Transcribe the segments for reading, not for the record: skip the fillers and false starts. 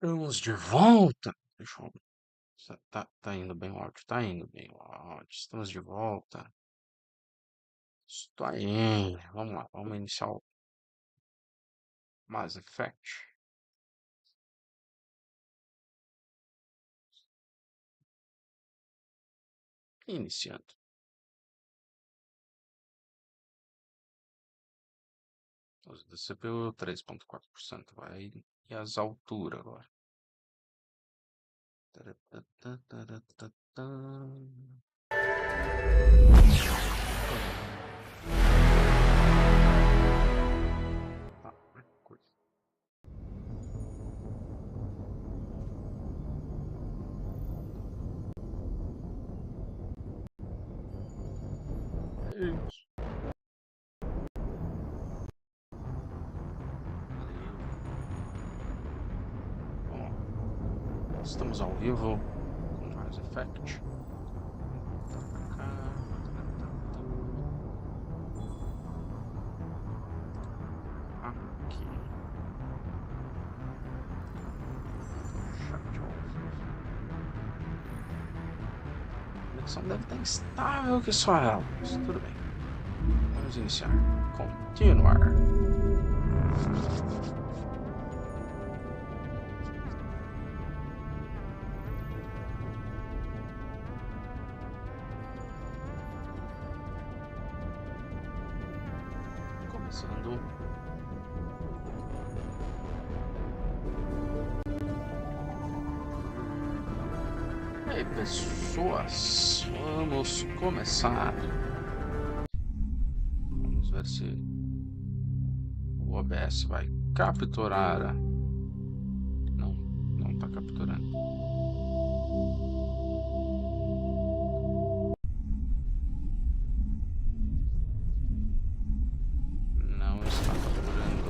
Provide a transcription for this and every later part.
Estamos de volta. Deixa eu... Tá indo bem o áudio, tá indo bem o áudio. Estamos de volta. Estou aí. Vamos lá, vamos iniciar o Mass Effect. Iniciando. Os da CPU 3,4% vai. E as alturas agora. Isso. Bom, estamos ao vivo com Mass Effect. Aqui. A conexão deve estar instável que só ela, mas tudo bem. Vamos iniciar. Continuar. Começando. E aí, pessoas, vamos começar. Vamos ver se o OBS vai capturar. Não está capturando. Não está capturando.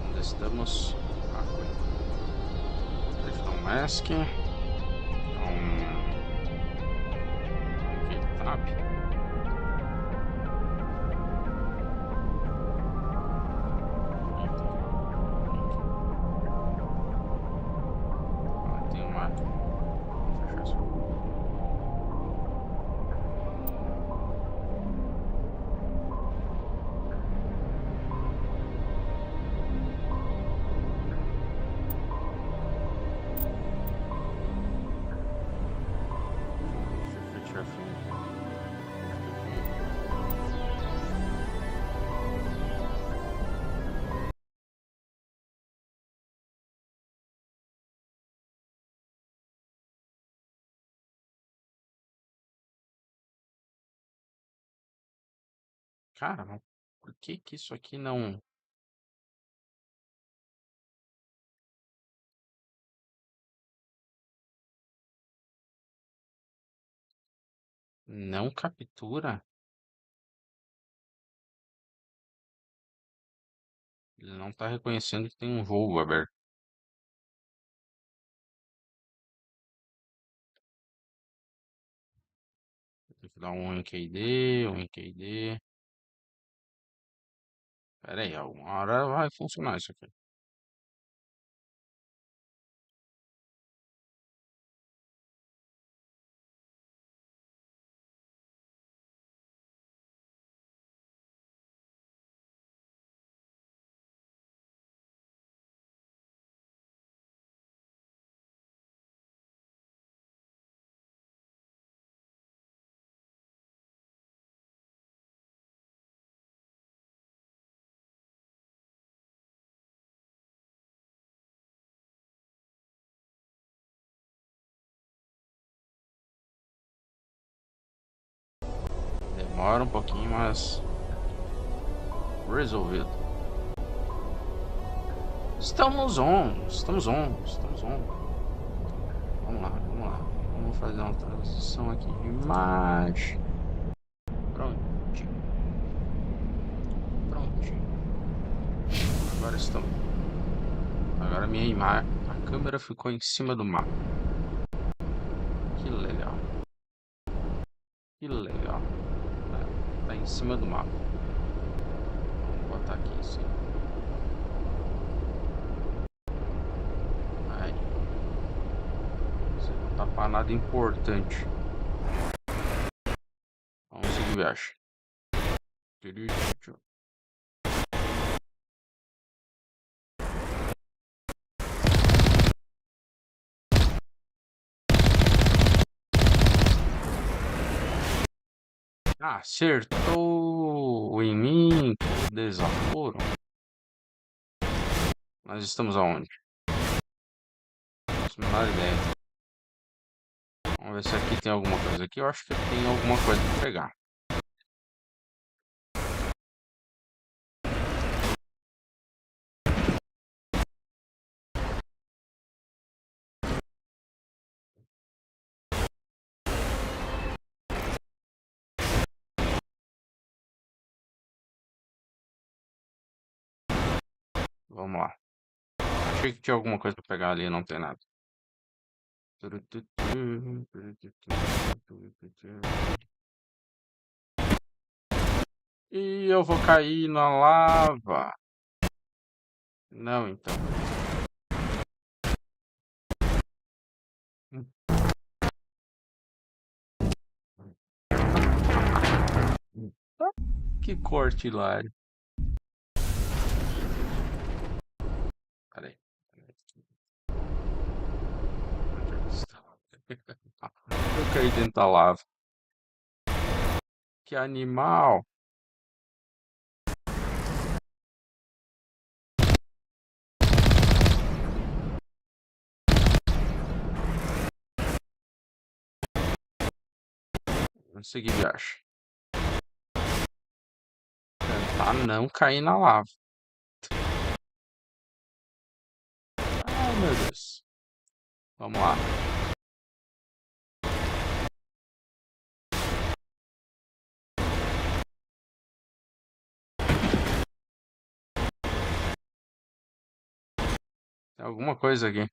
Onde estamos? Digital Mask. Tab. Tem uma. Vou fechar isso. Cara, mas por que que isso aqui não captura? Ele não está reconhecendo que tem um jogo aberto. Tem que dar um QD, um QD. Pera aí, alguma hora vai funcionar isso aqui. Demora um pouquinho, mas resolvido. Estamos on. Vamos lá. Vamos fazer uma transição aqui de imagem. Prontinho. Agora estamos. Agora minha imagem. A câmera ficou em cima do mapa. Que legal. Tá em cima do mapa. Vou botar aqui assim. nada importante. Vamos seguir viagem. Acertou em mim, desaforo. Nós estamos aonde? Não tenho a menor ideia. Vamos ver se aqui tem alguma coisa. Aqui eu acho que tem alguma coisa para pegar. Vamos lá. Achei que tinha alguma coisa para pegar ali, não tem nada. E eu vou cair na lava. Não, então. Que corte hilário. Peraí. Eu caí dentro da lava. Que animal. Vamos seguir viagem. Tentar não cair na lava. Ai, meu Deus. Vamos lá. Tem alguma coisa aqui.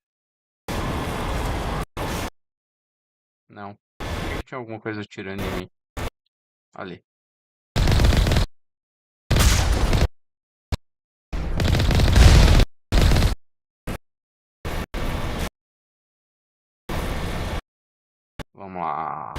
Não. Achei que tinha alguma coisa atirando em mim. Ali. Vamos lá.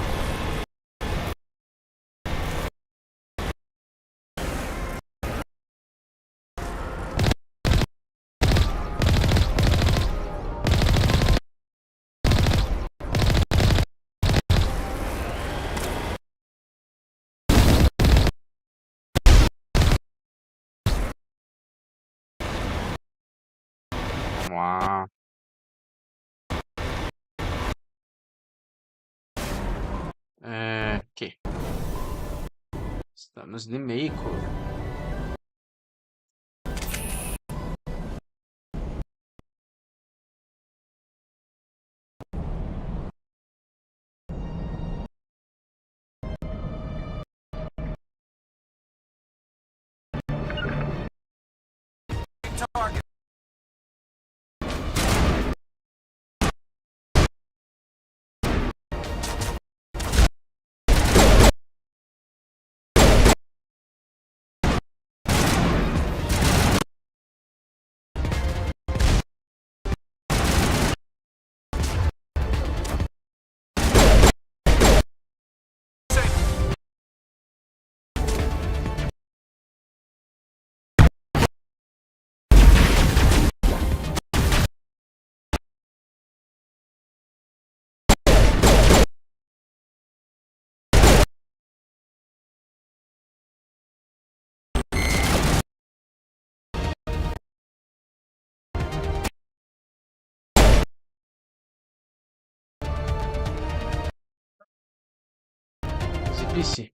Vamos lá. Que? Estamos de Mako. Exibice.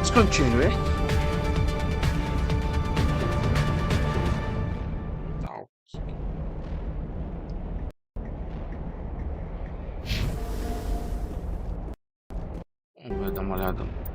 Let's continue. Tá, ok. Vamos dar uma olhada.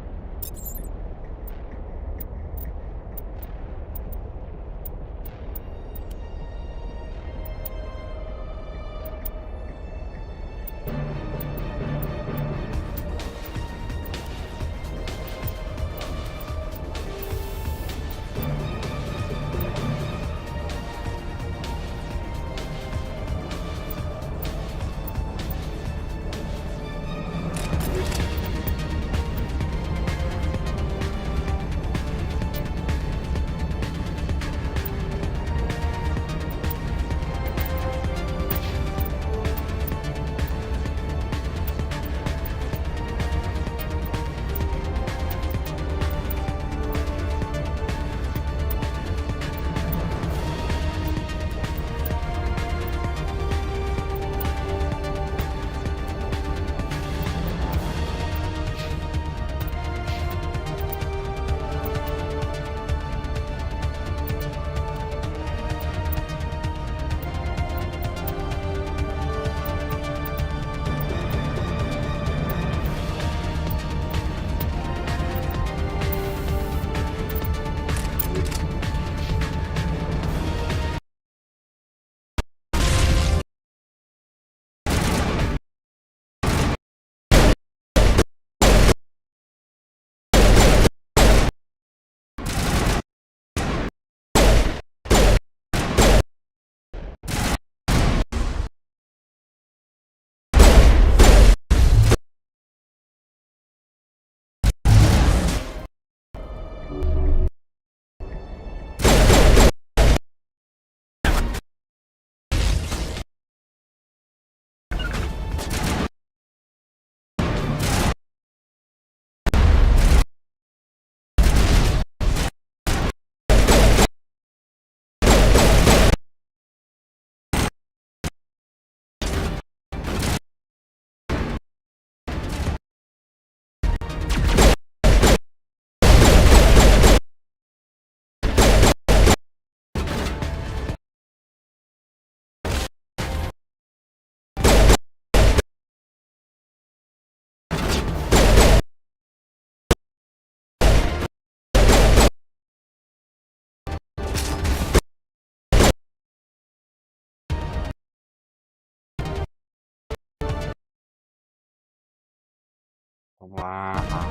Vamos lá.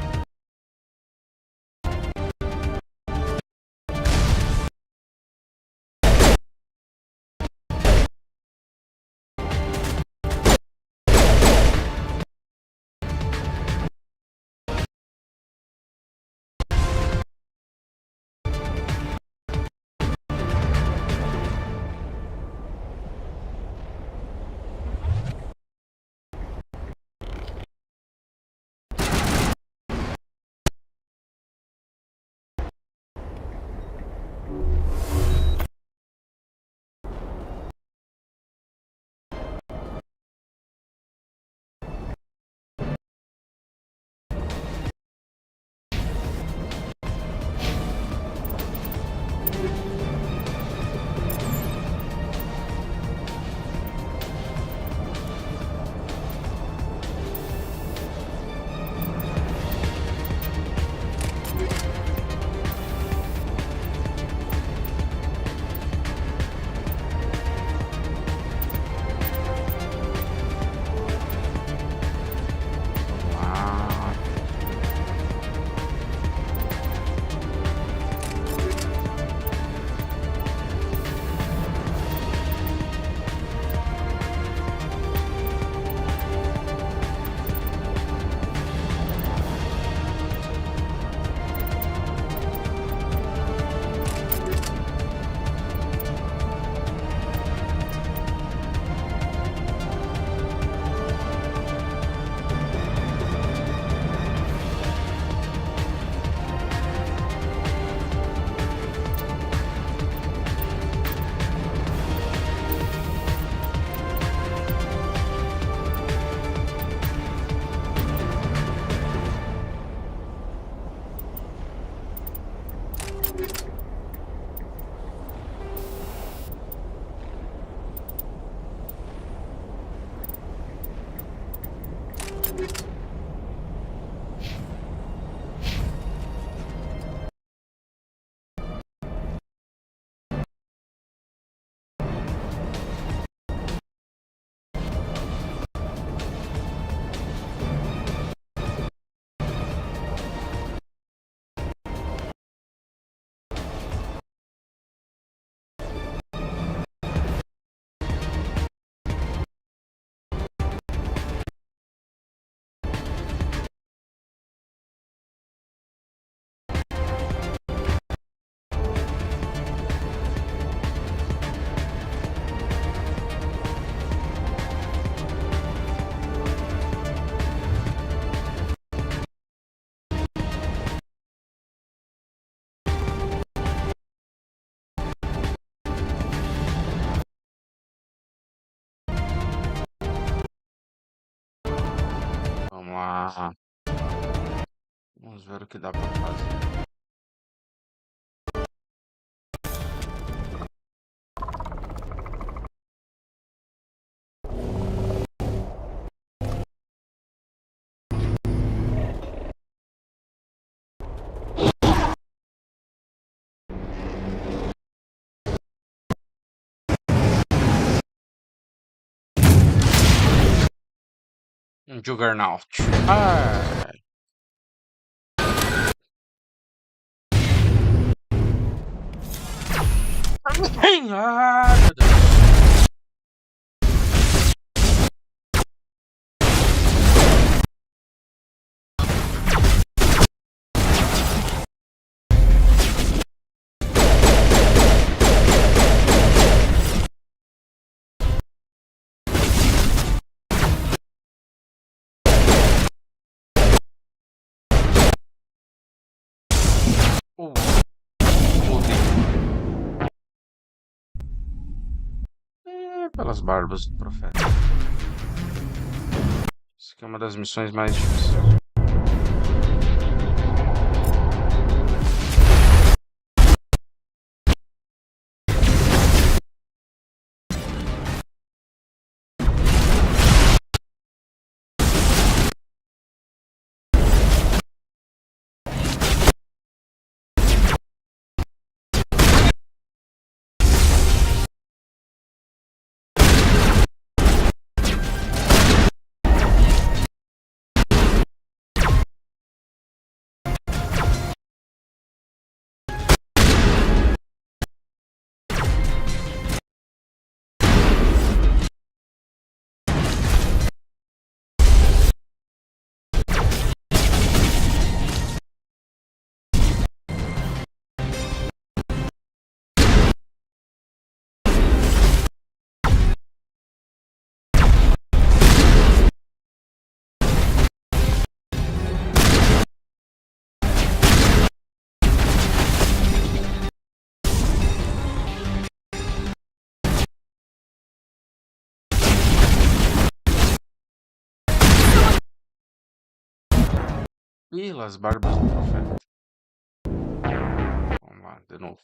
lá. Vamos ver o que dá pra fazer. Um Juggernaut. Ai. Ai, meu Deus. Escutem. Pelas barbas do profeta. Isso aqui é uma das missões mais difíceis. Pelas barbas do profeta. Vamos lá, de novo.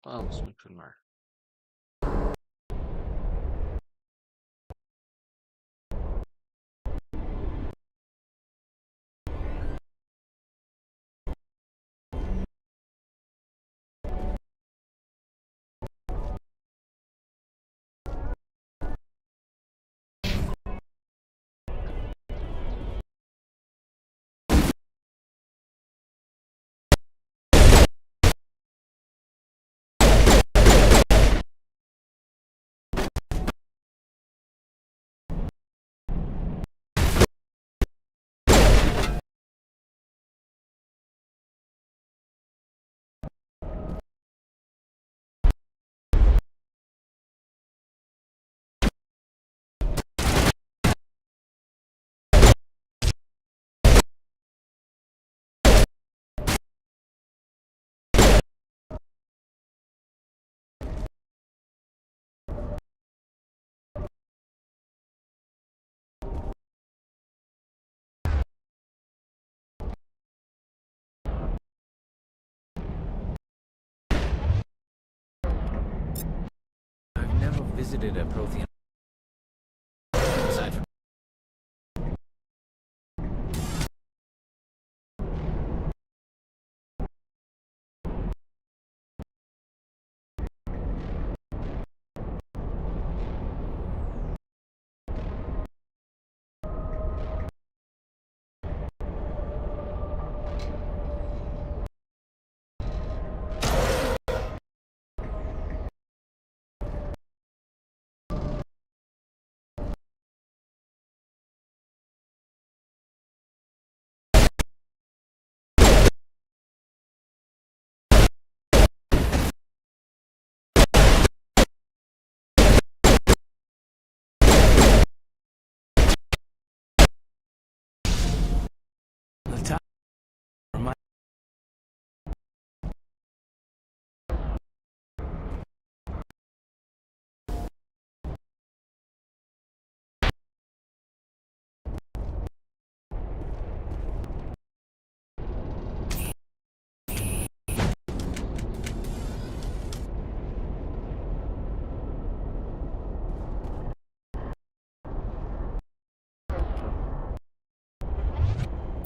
Vamos continuar. I've never visited a Prothean aside from the top of my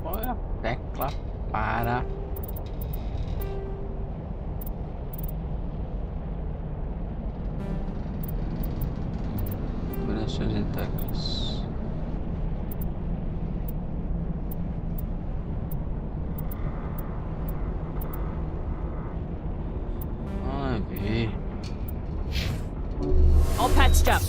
Qual é a tecla para variações em teclas? Ai, ver. All patched up.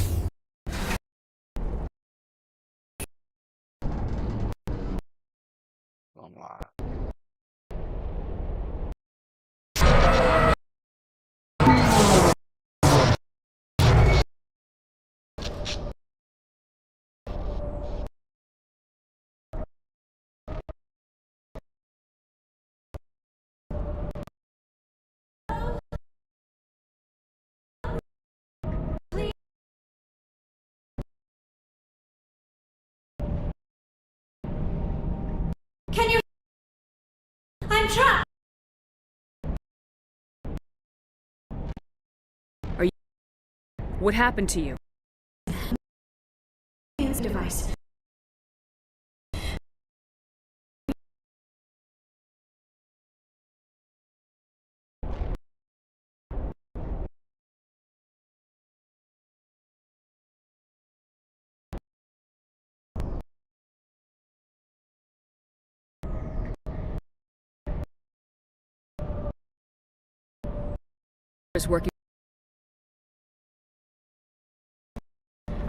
Vamos lá. Can you? I'm trapped. Are you? What happened to you? This device. Is working.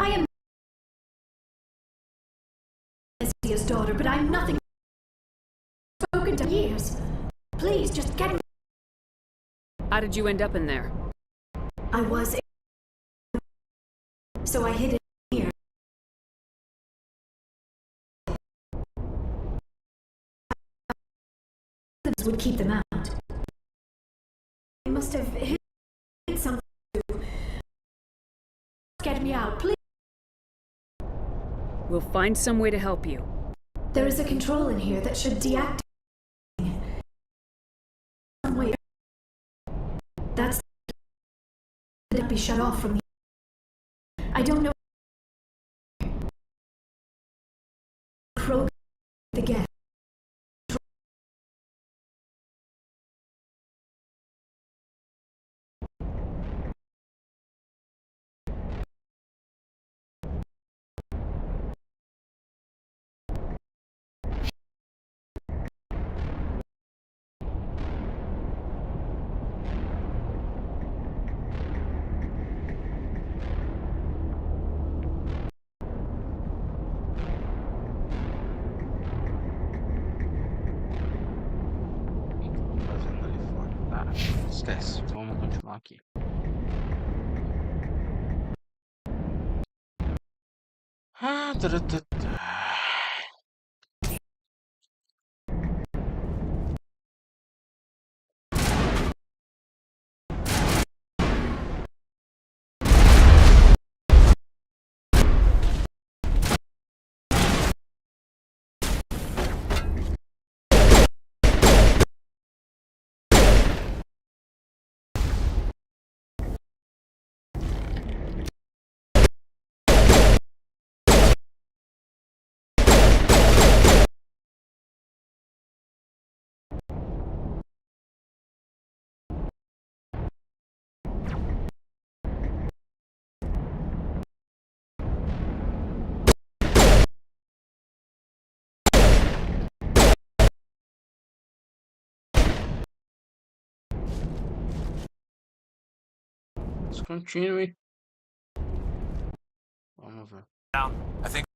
I am Esia's daughter, but I'm nothing spoken to years. Please, just get me. How did you end up in there? I was so I hid it here. This would keep them out. I must have hid something. Get me out, please. We'll find some way to help you. There is a control in here that should deactivate. Wait. That's Let it be shut off from the... I don't know... Probe the Geth. Fazendo ali fora. Tá, esquece. Vamos continuar aqui. Ah, Continue. Vamos ver. Now, I think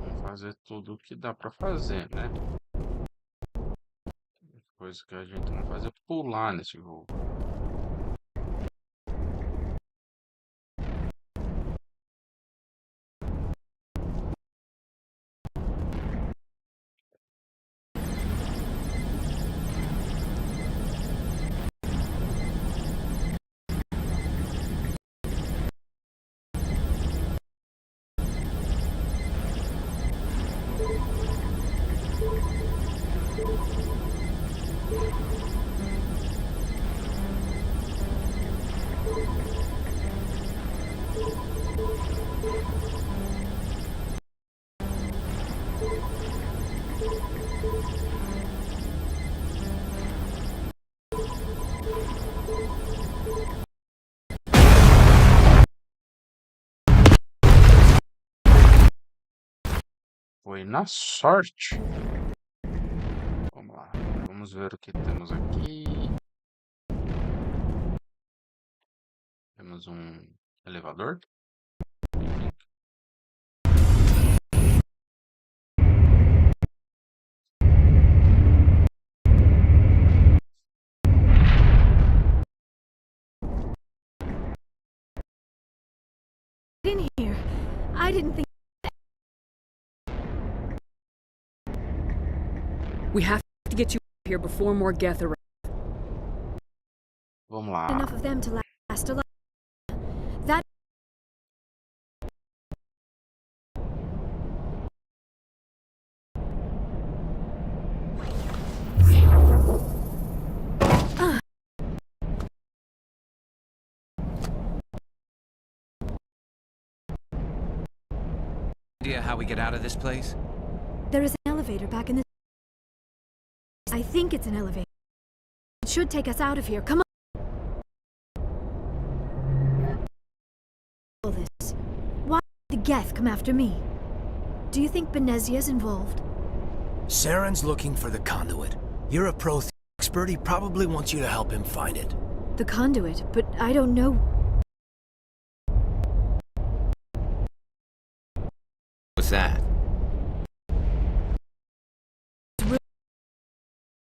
Vamos fazer tudo o que dá pra fazer, né? Coisa que a gente não faz é pular nesse jogo. Foi na sorte. Vamos lá. Vamos ver o que temos aqui. Temos um elevador. In here. I didn't think... We have to get you here before more Geth arrive. Vamos lá. enough of them to last a lot. That... idea how we get out of this place? There is an elevator back in the... I think it's an elevator. It should take us out of here. Come on. All this. Why did the Geth come after me? Do you think Benezia's involved? Saren's looking for the conduit. You're a expert, he probably wants you to help him find it. The conduit, but I don't know. What's that?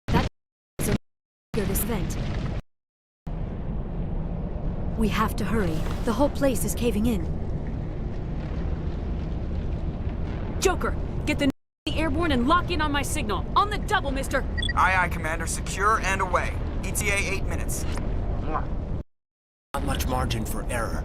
That is a this event. We have to hurry. The whole place is caving in. Joker, get the airborne and lock in on my signal. On the double, mister! Aye, aye, Commander. Secure and away. ETA 8 minutes. Not much margin for error.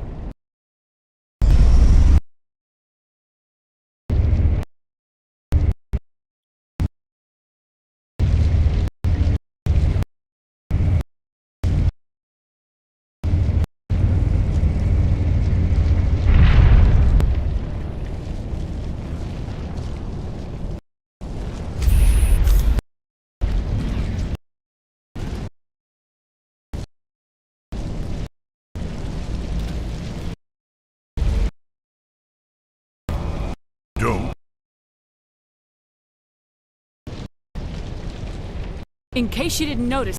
In case you didn't notice,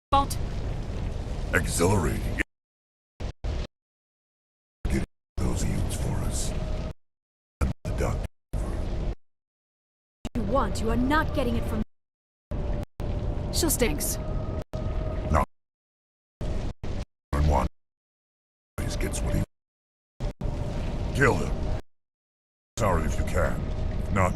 fault. Exhilarating. Get those units for us. The duck. You want, you are not getting it from. She'll stinks. No. And one always gets what he. Kill him. Sorry if you can. If not.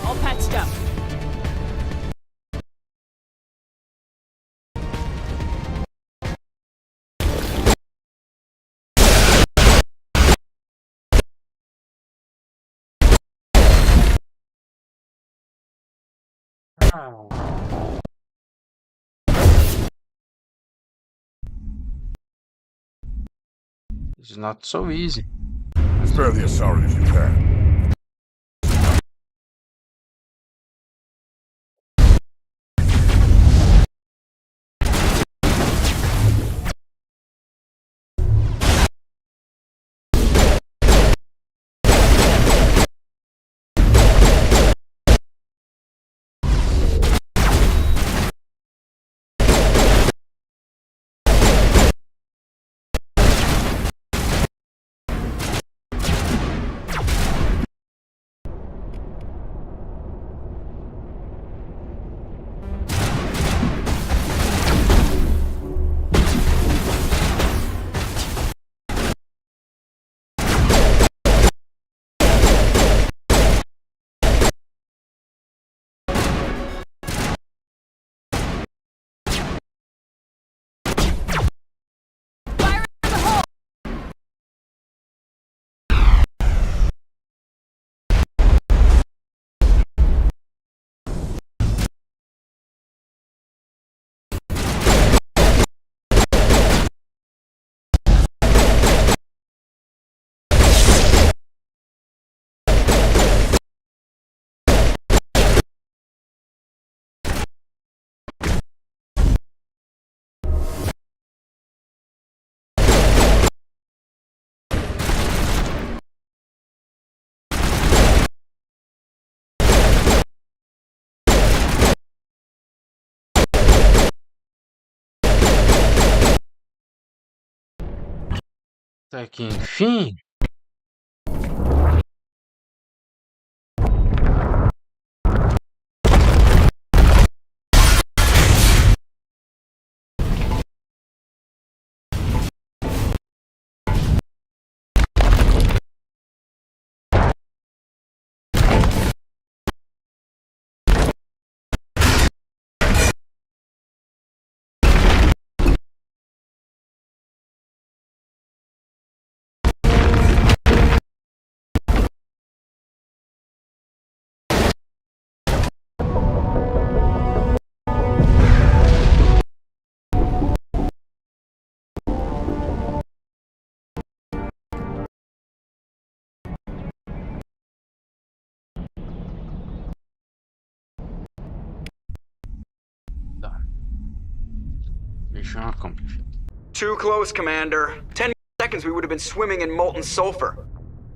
All patched up. It's not so easy. Spare the Asari if you can. Até que enfim. Mission accomplished. Too close, Commander. 10 seconds we would have been swimming in molten sulfur.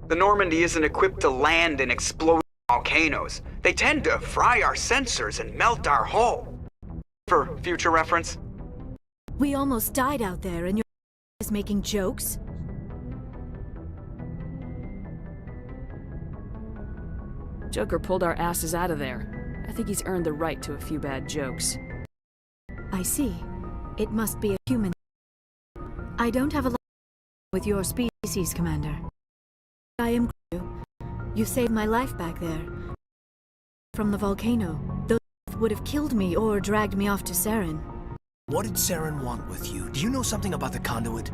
The Normandy isn't equipped to land in exploding volcanoes. They tend to fry our sensors and melt our hull. For future reference. We almost died out there and you're making jokes? Joker pulled our asses out of there. I think he's earned the right to a few bad jokes. I see. It must be a human. I don't have a lot with your species, Commander. I am crew. You saved my life back there. From the volcano, those would have killed me or dragged me off to Saren. What did Saren want with you? Do you know something about the conduit?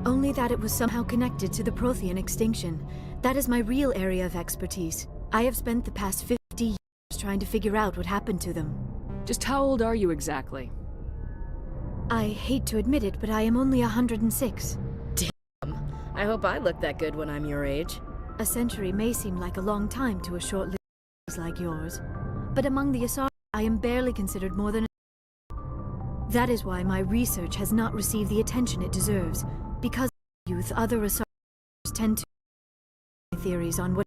Only that it was somehow connected to the Prothean extinction. That is my real area of expertise. I have spent the past 50 years trying to figure out what happened to them. Just how old are you exactly? I hate to admit it, but I am only 106. I hope I look that good when I'm your age. A century may seem like a long time to a short-lived like yours, but among the Asari, I am barely considered more than a... That is why my research has not received the attention it deserves, because of youth, other Asari tend to... theories on what...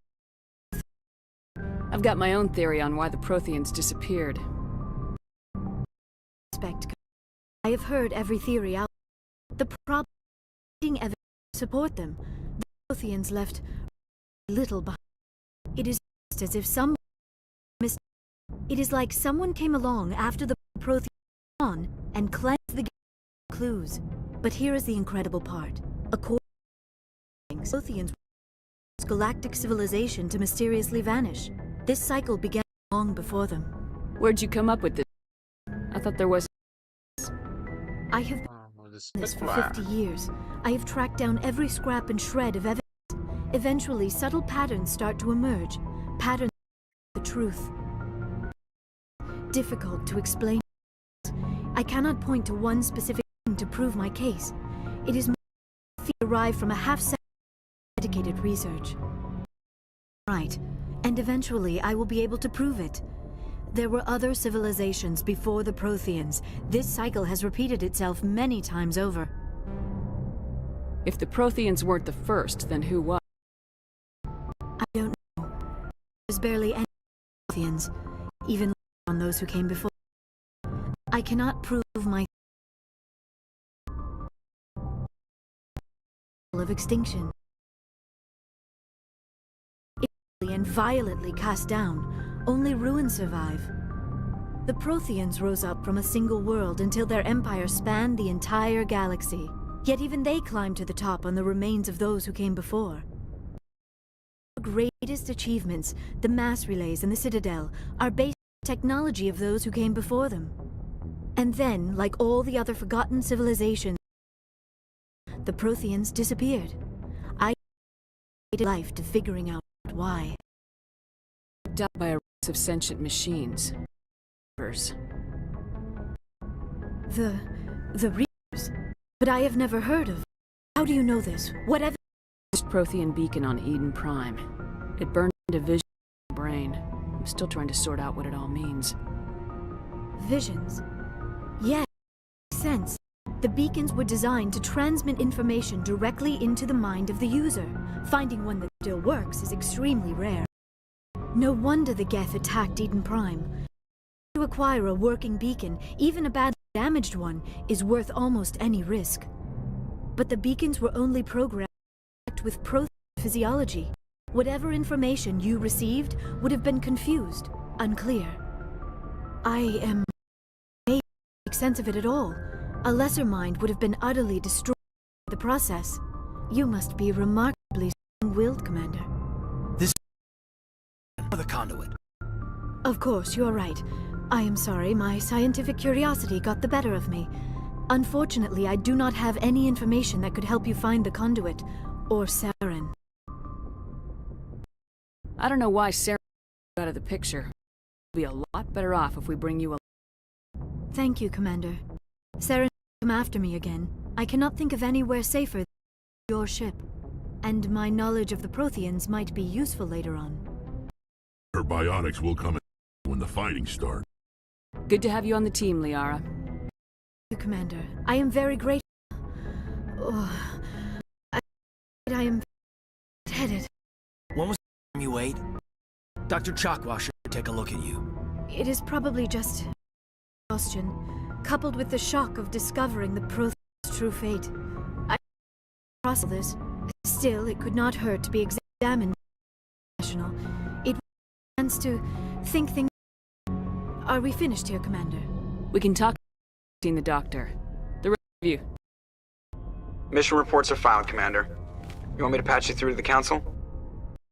I've got my own theory on why the Protheans disappeared. I have heard every theory out. The problem is evidence to support them. The Protheans left little behind. It is just as if someone missed. It is like someone came along after the Protheans were gone and cleansed the clues. But here is the incredible part. According to the Protheans, galactic civilization to mysteriously vanish. This cycle began long before them. Where'd you come up with this? I thought there was... I have done this for 50 years. I have tracked down every scrap and shred of evidence. Eventually, subtle patterns start to emerge. Patterns of the truth. Difficult to explain. I cannot point to one specific thing to prove my case. It is derived from a half-century of dedicated research. Right, and eventually I will be able to prove it. There were other civilizations before the Protheans. This cycle has repeated itself many times over. If the Protheans weren't the first, then who was? I don't know. There's barely any Protheans, even on those who came before. I cannot prove my of extinction. And violently cast down. Only ruins survive. The Protheans rose up from a single world until their empire spanned the entire galaxy. Yet even they climbed to the top on the remains of those who came before. The greatest achievements, the mass relays and the Citadel, are based on the technology of those who came before them. And then, like all the other forgotten civilizations, the Protheans disappeared. I dedicated life to figuring out why. Died by a race of sentient machines. The Reapers? But I have never heard of. How do you know this? Whatever. This Prothean beacon on Eden Prime. It burned into vision in my brain. I'm still trying to sort out what it all means. Visions? Yes, makes sense. The beacons were designed to transmit information directly into the mind of the user. Finding one that still works is extremely rare. No wonder the Geth attacked Eden Prime. To acquire a working beacon, even a badly damaged one, is worth almost any risk. But the beacons were only programmed with Prothean physiology. Whatever information you received would have been confused, unclear. I am unable to make sense of it at all. A lesser mind would have been utterly destroyed by the process. You must be remarkably strong-willed, Commander. The conduit. Of course, you're right. I am sorry, my scientific curiosity got the better of me. Unfortunately, I do not have any information that could help you find the conduit, or Saren. I don't know why Saren out of the picture. We'll be a lot better off if we bring you a... Thank you, Commander. Saren will come after me again. I cannot think of anywhere safer than your ship. And my knowledge of the Protheans might be useful later on. Her biotics will come in when the fighting starts. Good to have you on the team, Liara. Commander. I am very grateful. Oh, I am headed. When was the time you ate? Dr. Chakwa should take a look at you. It is probably just exhaustion, coupled with the shock of discovering the Prothean's true fate. I process this. Still, it could not hurt to be examined by a professional. It wants to think things. Are we finished here, Commander? We can talk. Seen the doctor. The rest of you. Mission reports are filed, Commander. You want me to patch you through to the Council?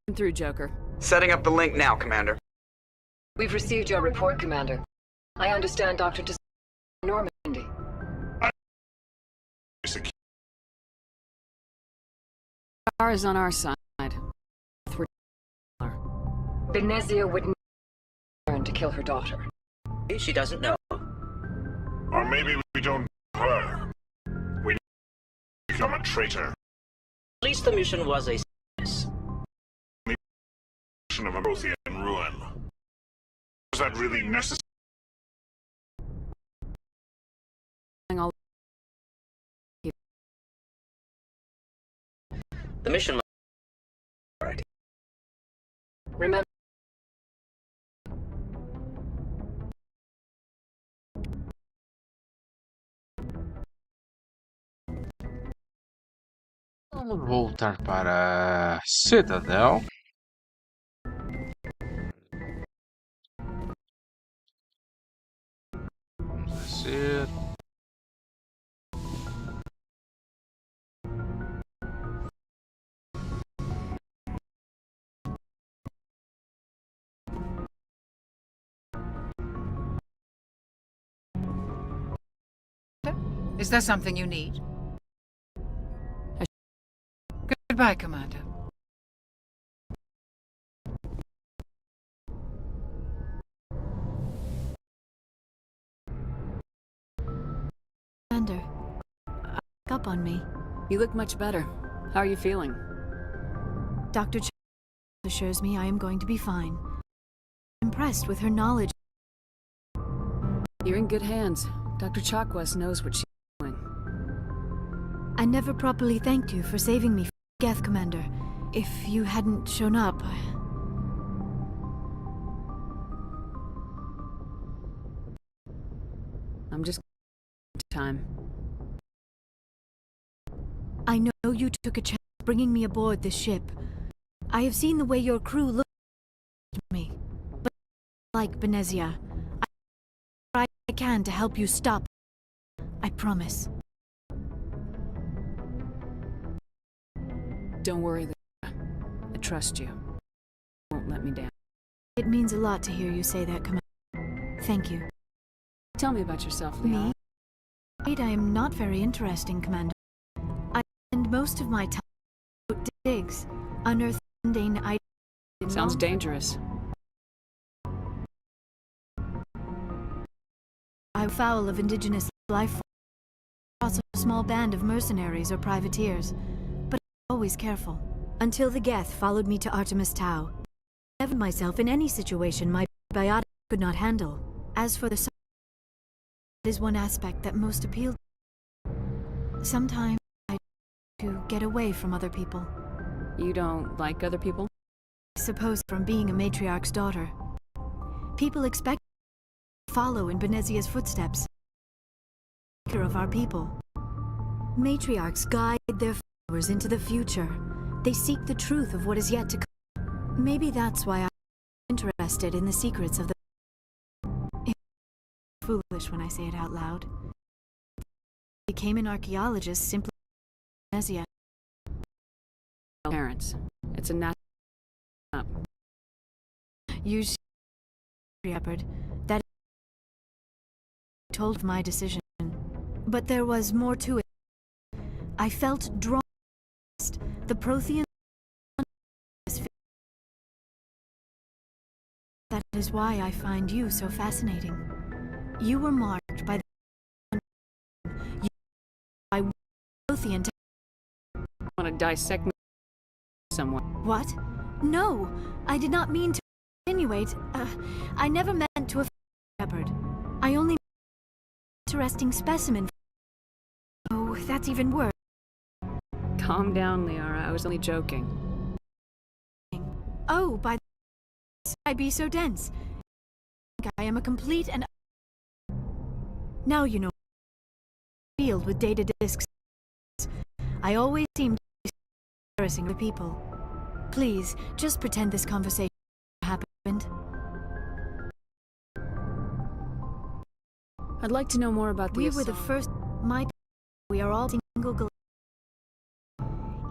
I'm through, Joker. Setting up the link now, Commander. We've received your report, Commander. I understand Dr. T'Soni Normandy. Gar is on our side. Benezia would never learn to kill her daughter. She doesn't know. Or maybe we don't know her. We become a traitor. At least the mission was a success. The mission of a Prothean ruin. Was that really necessary? The mission must... Remember, Vamos voltar para a Citadel. Vamos descer. Is there something you need? Goodbye, Commander. Commander, up on me. You look much better. How are you feeling? Dr. assures me I am going to be fine. Impressed with her knowledge. You're in good hands. Dr. Chakwas knows what she's doing. I never properly thanked you for saving me from Geth, Commander. If you hadn't shown up... I'm just... time. I know you took a chance bringing me aboard this ship. I have seen the way your crew looked at me. But like Benezia, I try what I can to help you stop. I promise. Don't worry, I trust you. You won't let me down. It means a lot to hear you say that, Commander. Thank you. Tell me about yourself, Liara. Me? I am not very interesting, Commander. I spend most of my time out digs, unearthing mundane items. Sounds dangerous. I'm foul of indigenous life forms. Also a small band of mercenaries or privateers, but I'm always careful. Until the Geth followed me to Artemis Tau. I never myself in any situation my biotic could not handle. As for the Saren, it is one aspect that most appealed to me. Sometimes I to get away from other people. You don't like other people? I suppose from being a matriarch's daughter. People expect me to follow in Benezia's footsteps. Of our people. Matriarchs guide their followers into the future. They seek the truth of what is yet to come. Maybe that's why I'm interested in the secrets of the... It's foolish when I say it out loud. I became an archaeologist simply Benezia. Parents. It's a natural up. You shepherd. That told of my decision. But there was more to it. I felt drawn. The Prothean. That is why I find you so fascinating. You were marked by the... You by Prothean. Want to dissect me someone? What? No, I did not mean to insinuate. I never meant to offend Shepard. I only meant interesting specimen. Oh, that's even worse. Calm down, Liara. I was only joking. Oh, by the I be so dense. I am a complete and... Now you know. Field with data disks. I always seem to be embarrassing the people. Please, just pretend this conversation happened. I'd like to know more about the We were the first... We are all single...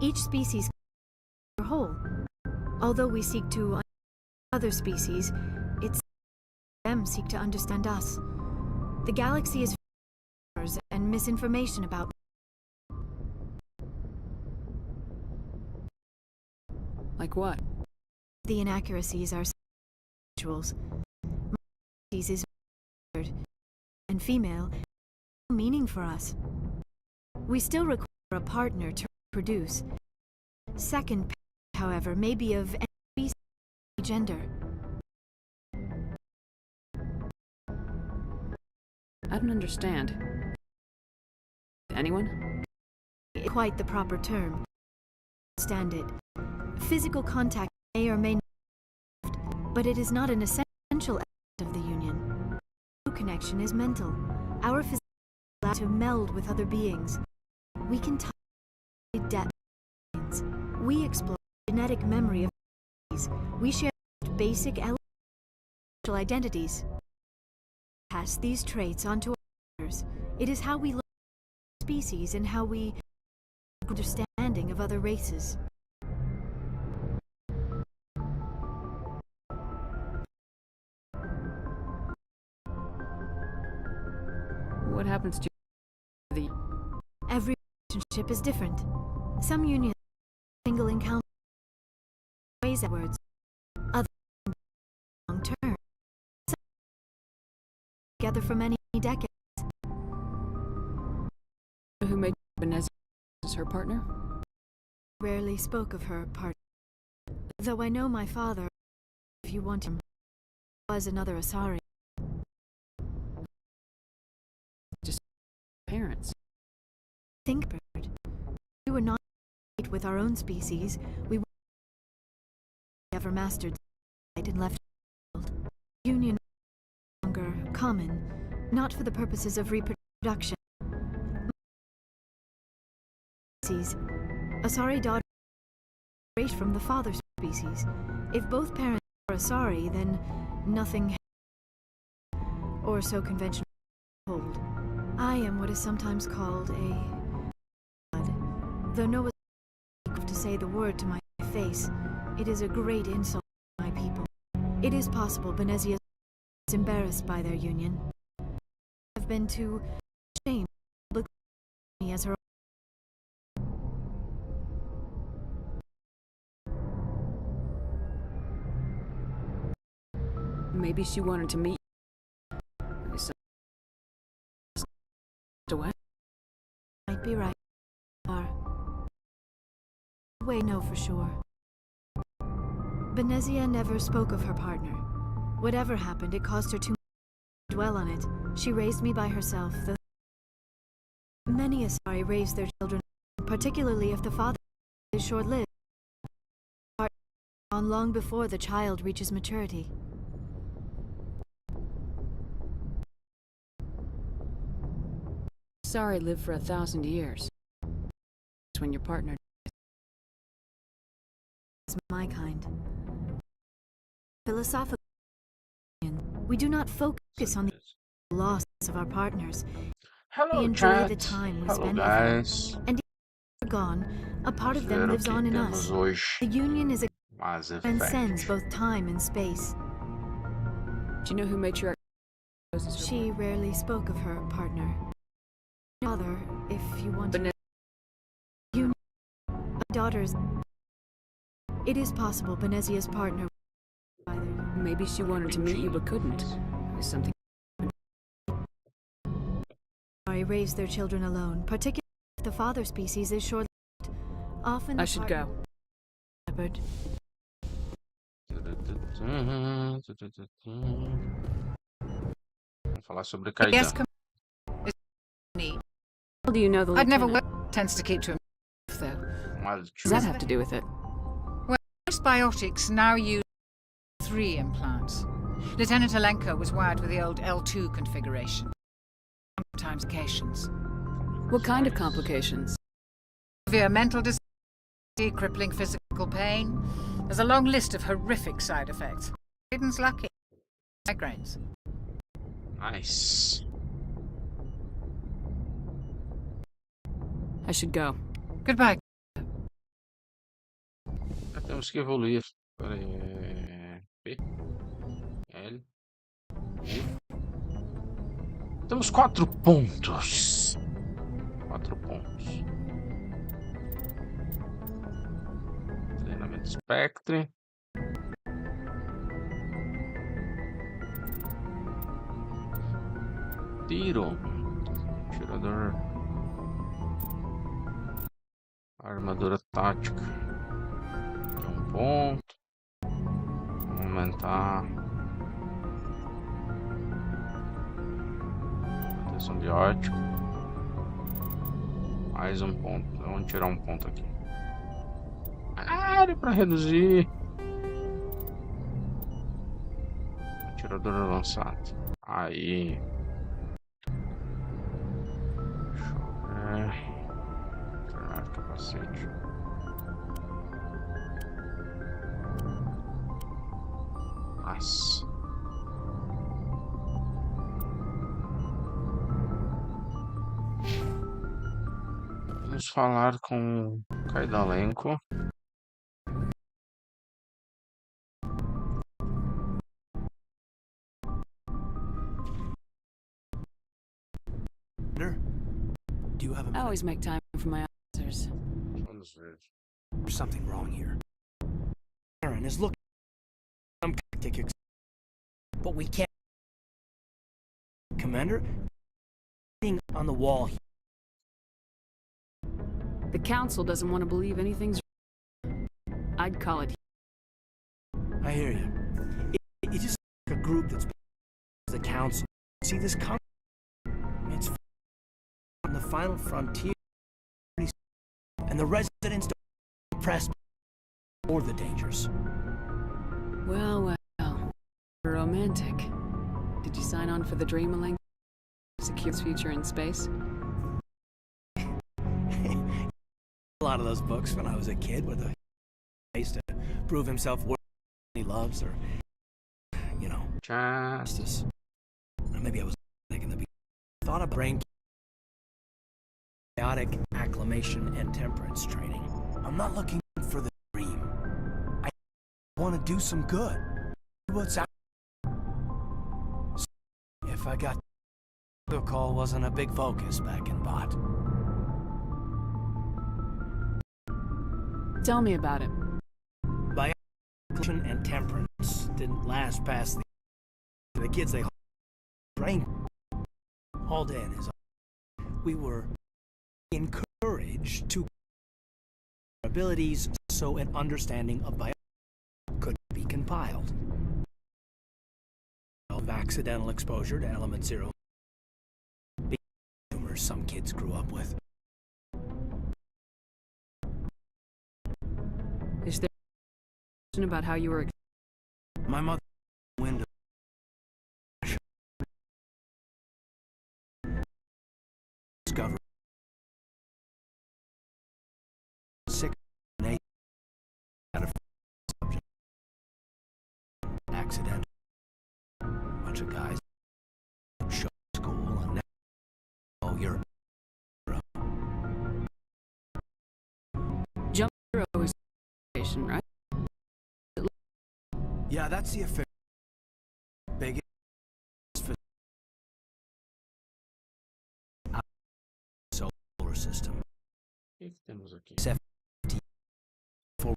Each species is whole. Although we seek to other species, it's them seek to understand us. The galaxy is and misinformation about like what? The inaccuracies are individuals. Species is and female meaning for us. We still require a partner to reproduce. Second, however, may be of any species gender. I don't understand. Anyone? Quite the proper term. Understand it. Physical contact may or may not, but it is not an essential element of the union. True connection is mental. Our physical is allowed to meld with other beings. We can touch depth. We explore genetic memory of species. We share basic identities. Pass these traits on to others. It is how we learn species and how we understanding of other races. What happens to the... Every relationship is different. Some unions single encounter ways at words. Others long term. Some together for many decades. Who made Benezia as her partner? Rarely spoke of her partner. Though I know my father, if you want him, was another Asari. Just parents. Think, Bird. We were not with our own species. We ever mastered the and left world. Union no longer common, not for the purposes of reproduction. Asari daughter raised from the father species. If both parents are Asari, then nothing or so conventional hold. I am what is sometimes called a though no one to say the word to my face. It is a great insult to my people. It is possible Benezia is embarrassed by their union. Have been too ashamed to look at me as her. Maybe she wanted to meet away. Might be right. We know for sure. Benezia never spoke of her partner. Whatever happened, it caused her to dwell on it. She raised me by herself. Many Asari raise their children, particularly if the father is short-lived, on long before the child reaches maturity. Asari live for 1,000 years. It's when your partner is my kind. Philosophical, we do not focus on the loss of our partners. Hello, we enjoy chat. the time we Hello, spend guys. with them. And if they're gone, a part of them lives on in us. The union is a transcends both time and space. Do you know who matriarch? She rarely spoke of her partner. Father, if you want to. Union, daughters. It is possible Benezia's partner. Maybe she wanted to meet you but couldn't. Something. Asari raise their children alone, particularly if the father species is short-lived. Often I should go. Shepherd. Vamos falar sobre Kaidan. need. How do you know the I'd never lieutenant? worked. Tends to keep to himself, though. Mas, Does that have to do with it? Well, most biotics now use 3 implants. Lieutenant Alenko was wired with the old L2 configuration. Sometimes complications. What kind of complications? Severe mental disability, crippling physical pain. There's a long list of horrific side effects. Kaidan's lucky. Migraines. nice. I should go. Goodbye. Já temos que evoluir. Pera aí. P. L. U. Temos 4 pontos. 4 pontos. Treinamento Spectre. Tiro. Tirador. Armadura tática. Aqui 1 ponto. Vamos aumentar. Proteção biótica. Mais 1 ponto. Vamos tirar 1 ponto aqui. Área para reduzir. Atirador avançado. Aí. Deixa eu ver. Tornar capacete. Nossa. Vamos falar com o Kaidalenko. Do you have a I minute? always make time for my officers. Vamos ver. There's something wrong here. Saren is looking for some tactic, but we can't. Commander, being on the wall here. The council doesn't want to believe anything's wrong. I'd call it. I hear you. It is like a group that's the council. See this it's on the final frontier, and the residents don't press for the dangers. Well, romantic. Did you sign on for the Dream-a-Link? Secure its future in space? A lot of those books when I was a kid with a face to prove himself worthy he loves, or justice. Or maybe I was thinking the thought of brain chaotic acclimation and temperance training. I'm not looking for the dream. I want to do some good. What's out? If I got the call wasn't a big focus back in Bot. Tell me about it. By acclimation and temperance didn't last past the kids they brain hauled in is we were encouraged to abilities so an understanding of bio could be compiled. Of accidental exposure to element 0 tumors some kids grew up with. Is there a question about how you were? My mother window discovered 6 and 8 out of subject accident. Bunch of guys show school and now you're Jump Zero is right? yeah, that's the affair. Biggest solar system. O que temos aqui? 74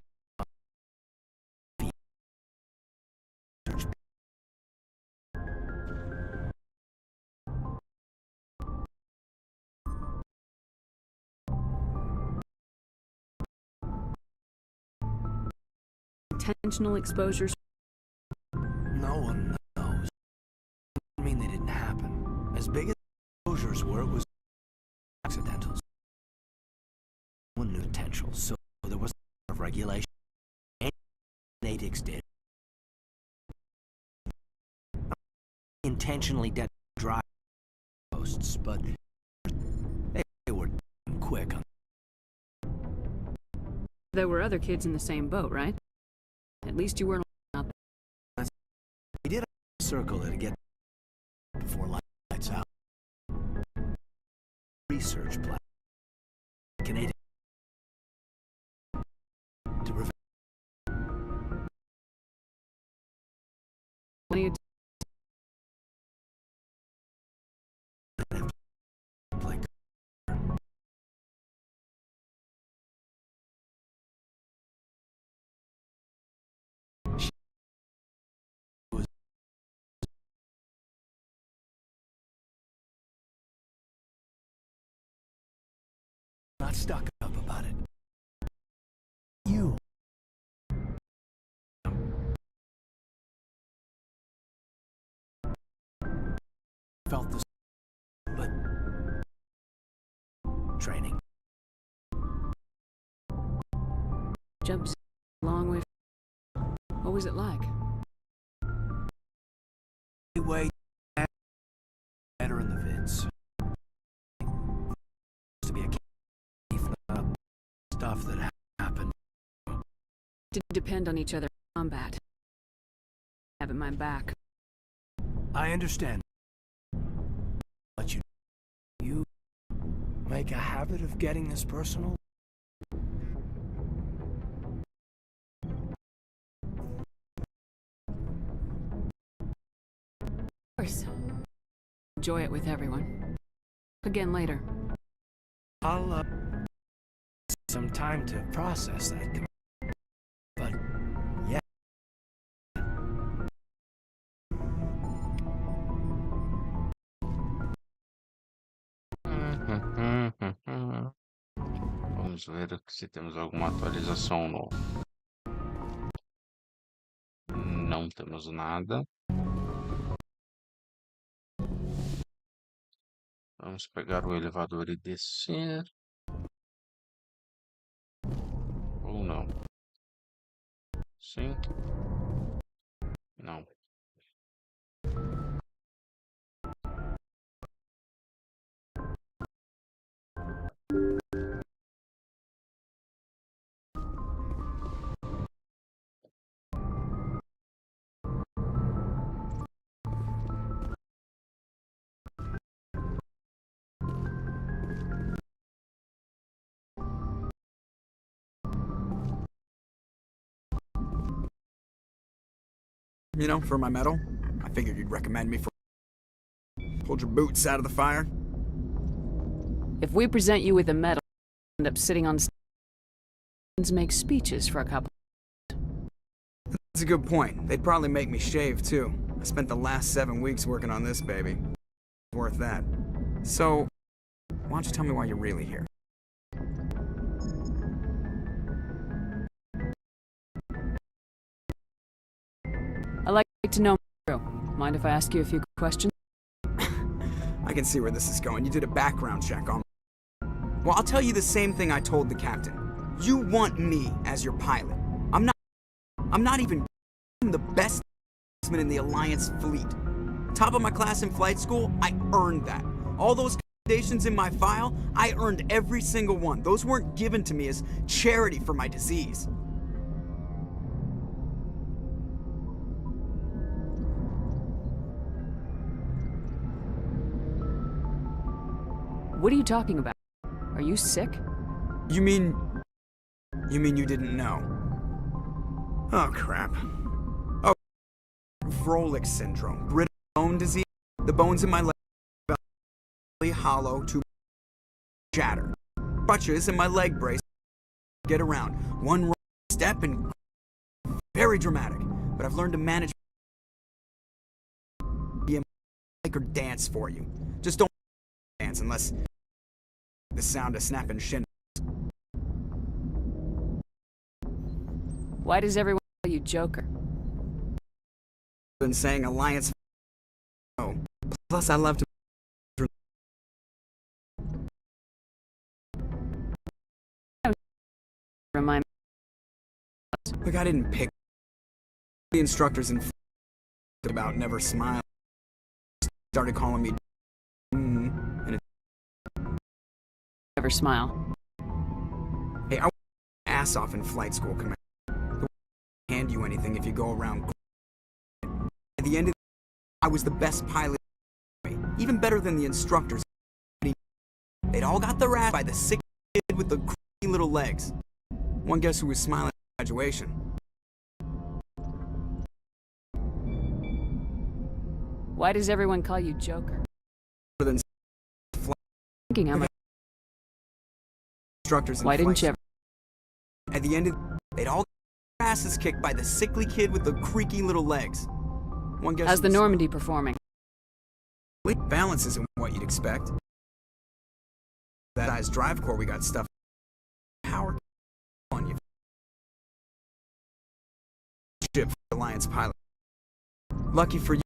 Intentional exposures. No one knows. I mean, they didn't happen. As big as exposures were, it was regulation. Natics did. Intentionally dead dry posts, but they were quick. There were other kids in the same boat, right? At least you weren't out there. We did a circle to get before lights out. Research plan. Canadian. To prevent. What do you do? Like. Not stuck up about it. You felt this, but training. Jumps a long way. What was it like? Way better in the vids. To be a cave, stuff that happened. To depend on each other in combat. Having my back. I understand. But you make a habit of getting this personal? Of course. Enjoy it with everyone. Again later. I'll some time to process that. But yeah. Vamos ver se temos alguma atualização nova. Não temos nada. Vamos pegar o elevador e descer. Ou não? Sim? Não. You know, for my medal, I figured you'd recommend me for... Hold your boots out of the fire. If we present you with a medal, end up sitting on stage, make speeches for a couple. That's a good point. They'd probably make me shave, too. I spent the last 7 weeks working on this baby. Worth that. So, why don't you tell me why you're really here? I'd like to know more. Mind if I ask you a few questions? I can see where this is going. You did a background check on me. Well, I'll tell you the same thing I told the captain. You want me as your pilot. I'm not even the best in the Alliance fleet. Top of my class in flight school, I earned that. All those commendations in my file, I earned every single one. Those weren't given to me as charity for my disease. What are you talking about? Are you sick? You mean you didn't know? Oh, crap. Oh, Vrolik syndrome, brittle bone disease. The bones in my leg are hollow to shatter. Crutches and my leg brace get around. One wrong step and very dramatic. But I've learned to manage be a mic or dance for you. Just don't dance unless the sound of snapping shin. Why does everyone call you Joker? Been saying Alliance. Oh, plus I love to. Remind me. Like I didn't pick the instructors and about never smile. Started calling me and it Never smile. hey, I worked my ass off in flight school, Commander. They won't hand you anything if you go around. At the end of I was the best pilot, even better than the instructors. They'd all got the rap by the sick kid with the creepy little legs. One guess who was smiling at graduation? Why does everyone call you Joker? Other than Thinking how much. instructors. Why didn't you ever? At the end of they'd all got their asses kicked by the sickly kid with the creaky little legs. One guess. How's the Normandy performing? Balance isn't what you'd expect. That guy's drive core we got stuff. Power on you. Ship Alliance pilot. Lucky for you.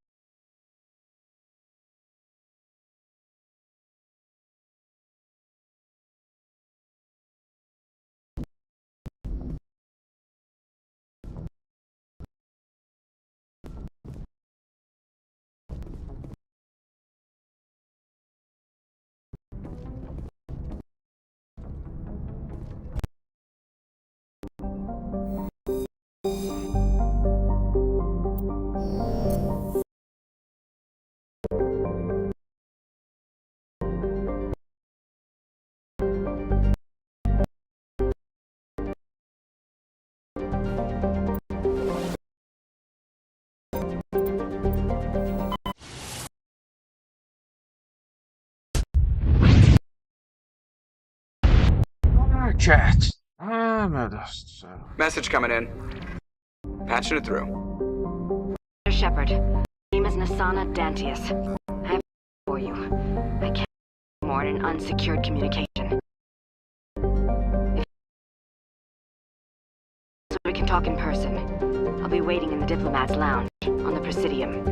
Chat. Ah, meu Deus do céu. Message coming in. Patching it through. Shepard, name is Nasana Dantius. I have for you. I can't do more in unsecured communication. So we can talk in person. I'll be waiting in the Diplomat's Lounge on the Presidium.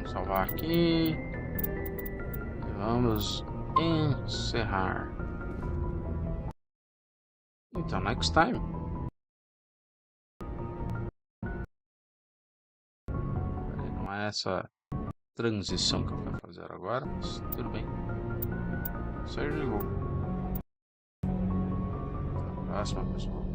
Vamos salvar aqui. E vamos encerrar. Então, next time. Não é essa transição que eu quero fazer agora, mas tudo bem. Seja de novo. Até a próxima, pessoal.